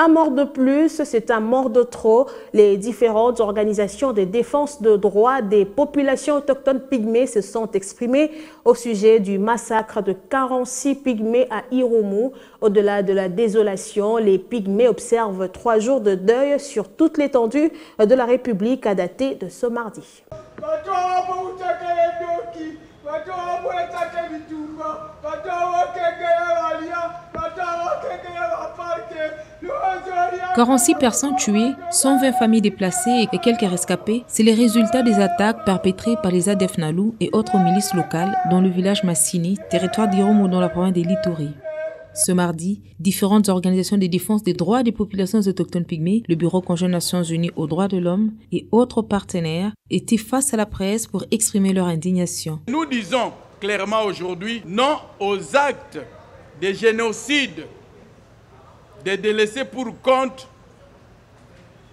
Un mort de plus, c'est un mort de trop. Les différentes organisations de défense de droits des populations autochtones pygmées se sont exprimées au sujet du massacre de 46 pygmées à Irumu. Au-delà de la désolation, les pygmées observent 3 jours de deuil sur toute l'étendue de la République à dater de ce mardi. « 46 personnes tuées, 120 familles déplacées et quelques rescapés, c'est les résultats des attaques perpétrées par les ADF Nalu et autres milices locales dans le village Massini, territoire d'Irumu dans la province de l'Ituri. Ce mardi, différentes organisations de défense des droits des populations autochtones pygmées, le Bureau conjoint des Nations Unies aux droits de l'homme et autres partenaires étaient face à la presse pour exprimer leur indignation. Nous disons clairement aujourd'hui non aux actes de génocide des délaissés pour compte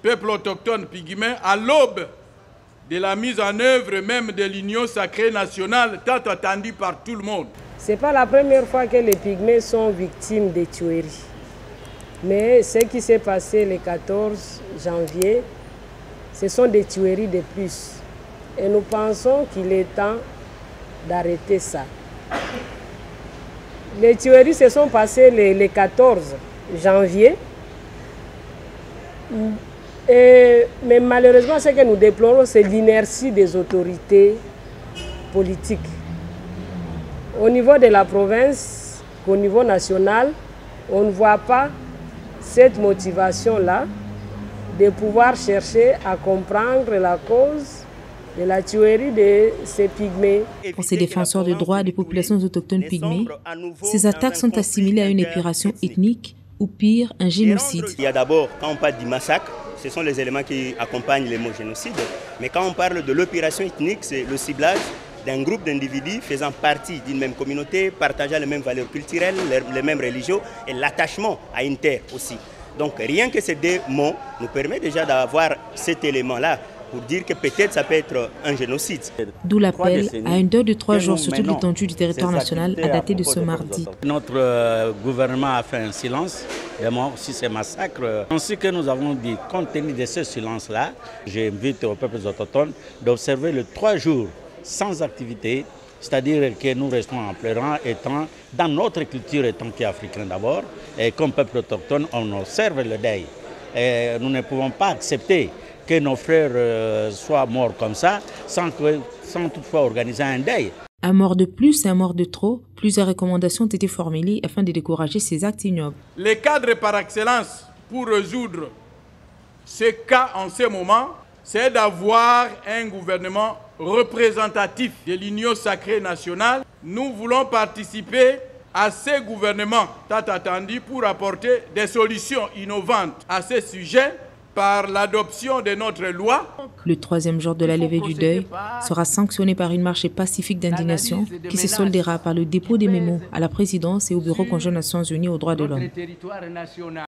peuple autochtone pygmée à l'aube de la mise en œuvre même de l'Union sacrée nationale tant attendue par tout le monde. Ce n'est pas la première fois que les pygmées sont victimes de tueries. Mais ce qui s'est passé le 14 janvier, ce sont des tueries de plus. Et nous pensons qu'il est temps d'arrêter ça. Les tueries se sont passées le 14 janvier. Mais malheureusement, ce que nous déplorons, c'est l'inertie des autorités politiques. Au niveau de la province, au niveau national, on ne voit pas cette motivation-là de pouvoir chercher à comprendre la cause de la tuerie de ces pygmées. Pour ces défenseurs des droits des populations autochtones pygmées, ces attaques sont assimilées à une épuration ethnique ou pire, un génocide. Il y a d'abord, quand on parle du massacre, ce sont les éléments qui accompagnent le mot génocide. Mais quand on parle de l'opération ethnique, c'est le ciblage d'un groupe d'individus faisant partie d'une même communauté, partageant les mêmes valeurs culturelles, les mêmes religions et l'attachement à une terre aussi. Donc rien que ces deux mots nous permettent déjà d'avoir cet élément-là pour dire que peut-être ça peut être un génocide. D'où l'appel à un deuil de 3 jours sur toute l'étendue du territoire national à dater de ce mardi. Notre gouvernement a fait un silence des morts sur ces massacres. Ainsi que nous avons dit, compte tenu de ce silence-là, j'invite aux peuples autochtones d'observer les 3 jours sans activité, c'est-à-dire que nous restons en pleurant, étant dans notre culture étant qu'Africains d'abord, et comme peuple autochtone, on observe le deuil. Et nous ne pouvons pas accepter que nos frères soient morts comme ça, sans toutefois organiser un deuil. Un mort de plus et un mort de trop, plusieurs recommandations ont été formulées afin de décourager ces actes ignobles. Les cadres par excellence pour résoudre ces cas en ce moment, c'est d'avoir un gouvernement représentatif de l'Union sacrée nationale. Nous voulons participer à ces gouvernements tant attendus pour apporter des solutions innovantes à ces sujets par l'adoption de notre loi. Le 3e jour de la levée du deuil sera sanctionné par une marche pacifique d'indignation qui se soldera par le dépôt des mémos à la présidence et au Bureau conjoint des Nations Unies aux droits de l'homme.